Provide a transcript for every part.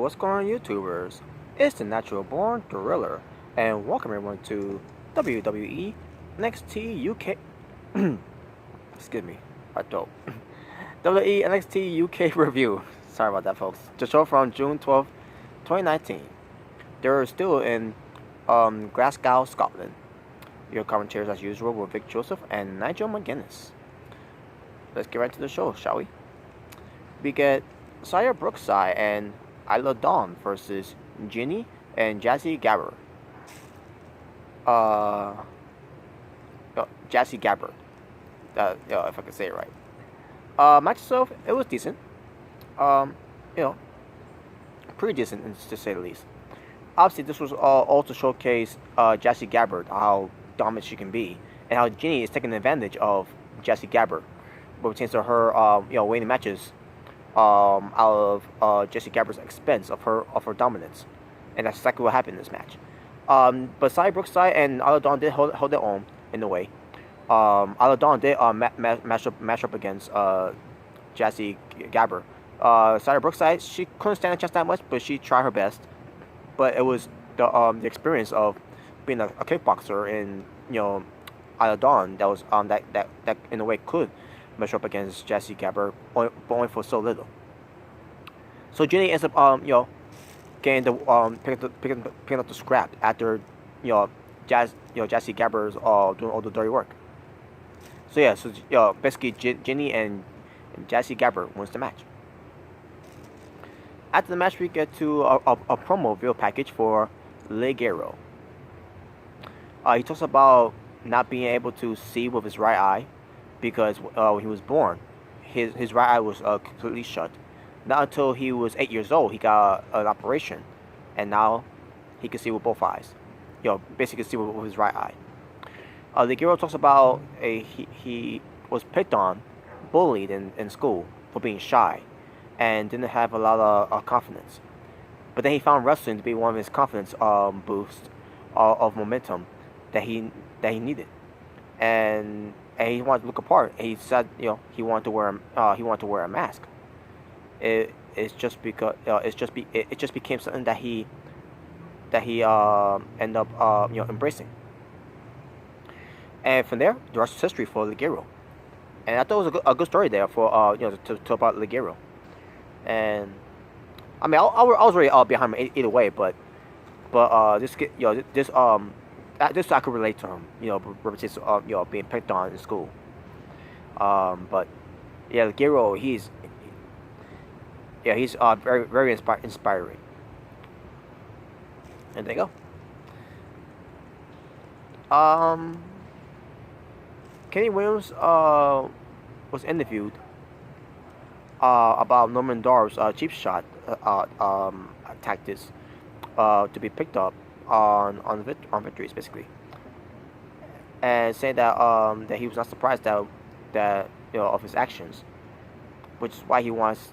what's going on, YouTubers? It's the Natural Born Gorilla, and welcome everyone to WWE NXT UK. Excuse me, I don't. WWE NXT UK review. Sorry about that, folks. The show from June 12th, 2019. They're still in Glasgow, Scotland. Your commentators, as usual, were Vic Joseph and Nigel McGuinness. Let's get right to the show, shall we? We get Sire Brookside and Isla Dawn versus Ginny and Jazzy Gabber. Jazzy Gabber. If I can say it right. Match itself, it was decent. You know, pretty decent to say the least. Obviously, this was all to showcase Jazzy Gabber, how dominant she can be, and how Ginny is taking advantage of Jazzy Gabber, but pertains to her, winning matches out of Jesse Gabber's expense of her dominance, and that's exactly what happened in this match. But Cy Brookside and Isla Dawn did hold their own in a way. Isla Dawn did match up against Jesse Gabber. Cy Brookside, she couldn't stand a chance that much, but she tried her best. But it was the experience of being a kickboxer in Isla Dawn that was that in a way could measure up against Jesse Gabber, but only for so little. So Ginny ends up, getting the picking up the scrap after, Jesse Gabber's doing all the dirty work. So yeah, basically Ginny and Jesse Gabber wins the match. After the match, we get to a promo video package for Ligero. He talks about not being able to see with his right eye, because when he was born, his right eye was completely shut. Not until he was 8 years old, he got an operation, and now he can see with both eyes. Basically see with his right eye. The hero talks about he was picked on, bullied in school for being shy, and didn't have a lot of confidence. But then he found wrestling to be one of his confidence boosts of momentum that he needed, and he wanted to look apart. He said, he wanted to wear a mask. It's just because it just became something that he ended up embracing. And from there, the rest is history for Ligero. And I thought it was a good story there for to about Ligero. And I mean, I was already behind him either way, but this I could relate to him, being picked on in school. But yeah, Ligero, he's very very inspiring. And there you go. Kenny Williams was interviewed about Norman Dar's cheap shot tactics to be picked up on victories, basically, and saying that he was not surprised that of his actions, which is why he wants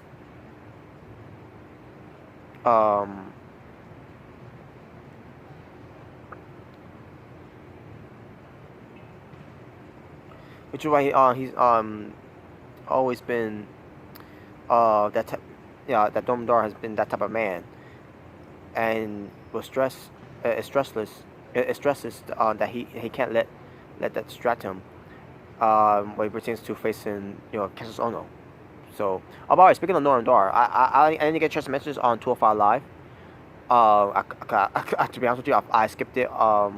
he's always been that Norman Dar has been that type of man, and was stressless that he can't let that distract him when it pertains to facing Cassius Ono. So, by the way, speaking of Norman Dar, I didn't get a chance to mention this on 205 Live. To be honest with you, I skipped it. I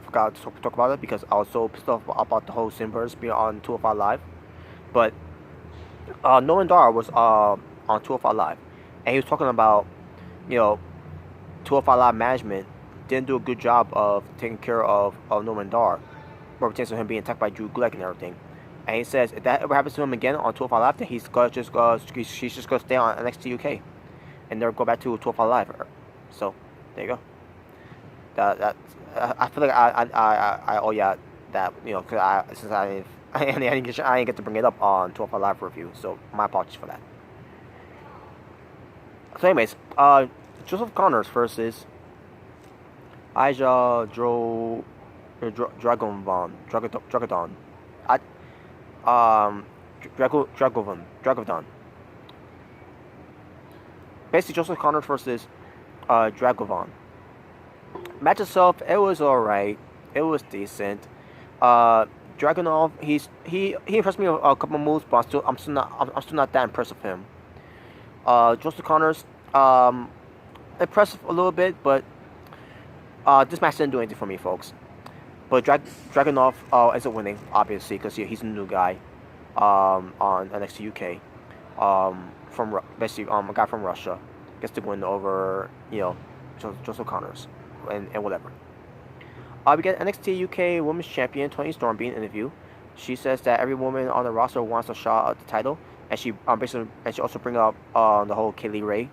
forgot to talk about it because I was so pissed off about the whole Sinbirds being on 205 Live. But Norman Dar was on 205 Live, and he was talking about 205 Live management didn't do a good job of taking care of Norman Dar, or pertains to him being attacked by Drew Gulak and everything. And he says if that ever happens to him again on 205 Live, then he's just gonna stay on NXT UK and never go back to 205 Live. So there you go. I feel like I owe you that, because since I didn't get to bring it up on 205 Live review, so my apologies for that. So anyways, Joseph Connors versus Aja Dragodon. Dragodon. basically Joseph Connors versus Dragovon. Match itself, it was alright. It was decent. Dragunov, he impressed me with a couple moves, but I'm still not that impressed with him. Joseph Connors, impressive a little bit, but this match didn't do anything for me, folks. But Dragunov ends up winning, obviously, because he's a new guy on NXT UK. From basically a guy from Russia gets to win over Joseph Connors and whatever. We get NXT UK Women's Champion Toni Storm being interviewed. She says that every woman on the roster wants a shot at the title, and she she also bring up the whole Kaylee Ray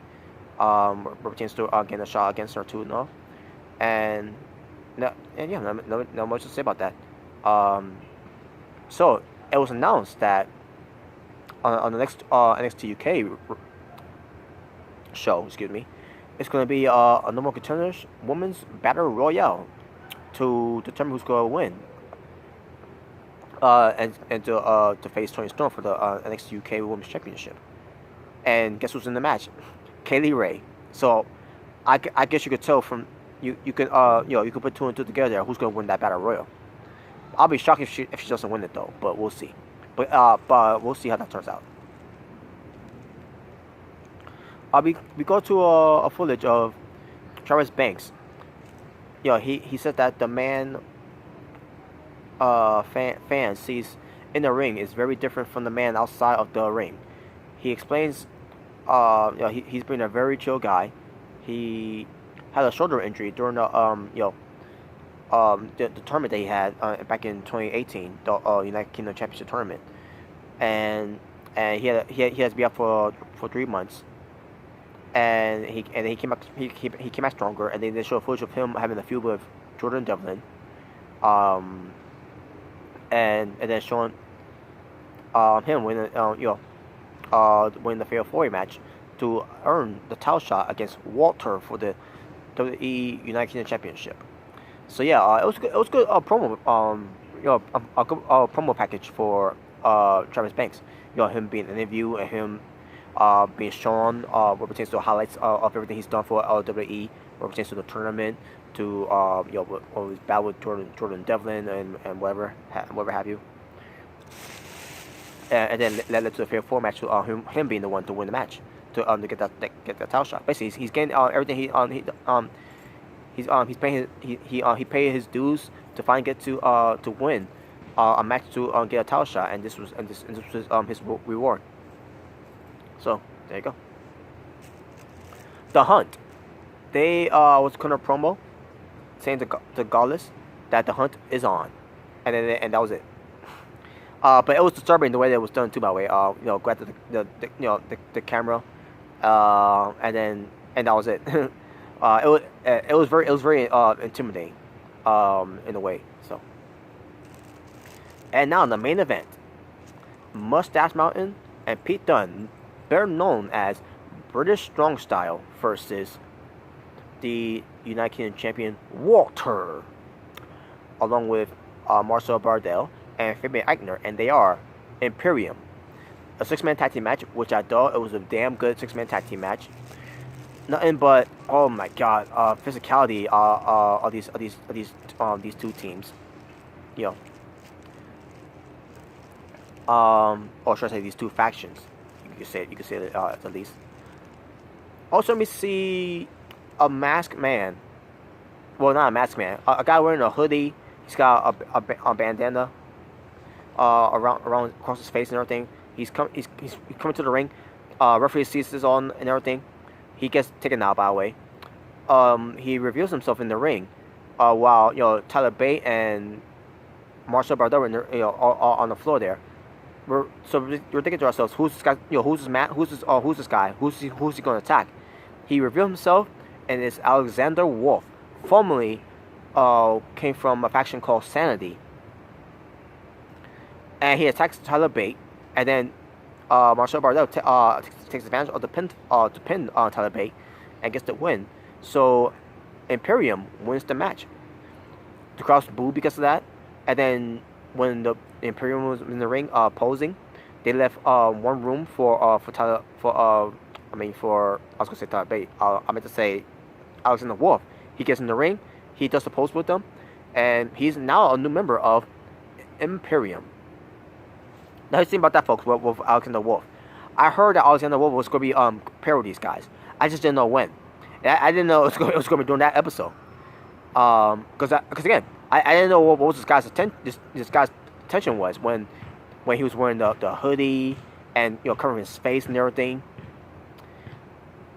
pertains to getting a shot against her too, no, and no much to say about that. So it was announced that on the next NXT UK show, it's going to be a number of contenders women's battle royale to determine who's going to win. And to face Toni Storm for the NXT UK Women's Championship. And guess who's in the match? Kaylee Ray. So I guess you could tell from you could put two and two together who's going to win that battle royal. I'll be shocked if she doesn't win it though, but we'll see. But we'll see how that turns out. We go to a footage of Travis Banks. He said that the man fan sees in the ring is very different from the man outside of the ring. He explains, he's been a very chill guy. He had a shoulder injury during the tournament that he had back in 2018, the United Kingdom Championship tournament, and he has to be out for 3 months. And he came out stronger, and then they showed footage of him having a feud with Jordan Devlin, and then showing him winning winning the Fatal 4-Way match to earn the title shot against Walter for the WWE United Kingdom Championship. So yeah, it was good promo a good promo package for Travis Banks. Him being interviewed and him being shown what pertains to the highlights of everything he's done for WWE, what pertains to the tournament, to his battle with Jordan Devlin and whatever have you. And then that led to the Fatal 4 match to him being the one to win the match to get that title shot. Basically, he's getting everything he paid his dues to finally get to win a match to get a title shot, and this was his reward. So there you go. The Hunt, they was kind of promo saying to Gaulless that the Hunt is on, and that was it. But it was disturbing the way that it was done too. By the way, grabbed the camera, and that was it. It was very intimidating, in a way. So, and now in the main event, Mustache Mountain and Pete Dunne, better known as British Strong Style, versus the United Kingdom champion Walter, along with Marcel Bardell and Fabian Eichner, and they are Imperium. A 6-man tag team match, which I thought it was a damn good 6-man tag team match. Nothing but, oh my god, physicality of these two teams. Or should I say these two factions? You could say it at the least. Also, let me see a masked man. Well, not a masked man. A guy wearing a hoodie. He's got a bandana around across his face and everything. He's coming to the ring. Referee sees this on and everything. He gets taken out, by the way. He reveals himself in the ring, while Tyler Bate and Marcel Bardot are on the floor there. We're thinking to ourselves, who's this guy? Who's this guy? Who's he going to attack? He revealed himself, and it's Alexander Wolfe, formerly came from a faction called Sanity. And he attacks Tyler Bate, and then Marcel Bardot takes advantage of the pin Tyler Bate and gets the win. So Imperium wins the match. The crowd booed because of that, and then when the Imperium was in the ring posing, they left one room for I mean, I was gonna say Tyler Bate. I meant to say Alexander Wolfe. He gets in the ring. He does the post with them, and he's now a new member of Imperium. Now, here's the thing about that, folks, with Alexander Wolfe. I heard that Alexander Wolfe was going to be pair with these guys. I just didn't know when. I didn't know it was going to be during that episode. Because again, I didn't know what was this guy's attention was when he was wearing the hoodie and covering his face and everything.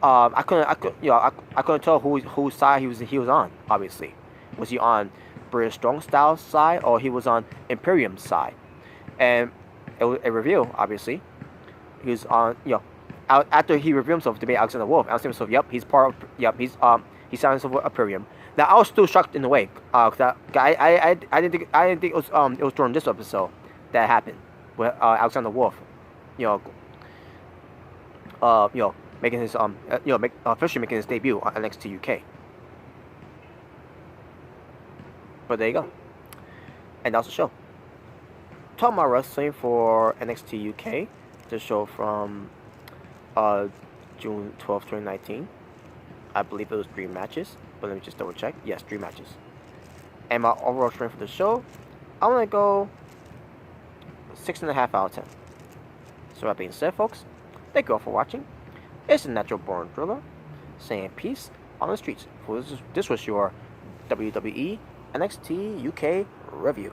I couldn't tell whose side he was on. Obviously, was he on British Strong Style's side or he was on Imperium's side? And a review, obviously, he was on after he revealed himself to be Alexander Wolfe. Alexander himself, he signed himself with Imperium. Now I was still shocked in a way, cause I didn't think it was during this episode that happened with Alexander Wolfe, making his officially making his debut on NXT UK. But there you go, and that's the show. Talking about wrestling for NXT UK, the show from June 12th, 2019. I believe it was 3 matches, but let me just double check. Yes, 3 matches. And my overall rating for the show, I'm gonna go 6.5 out of 10. So that being said, folks, thank you all for watching. It's a Natural Born Thriller, saying peace on the streets. This was your WWE NXT UK review.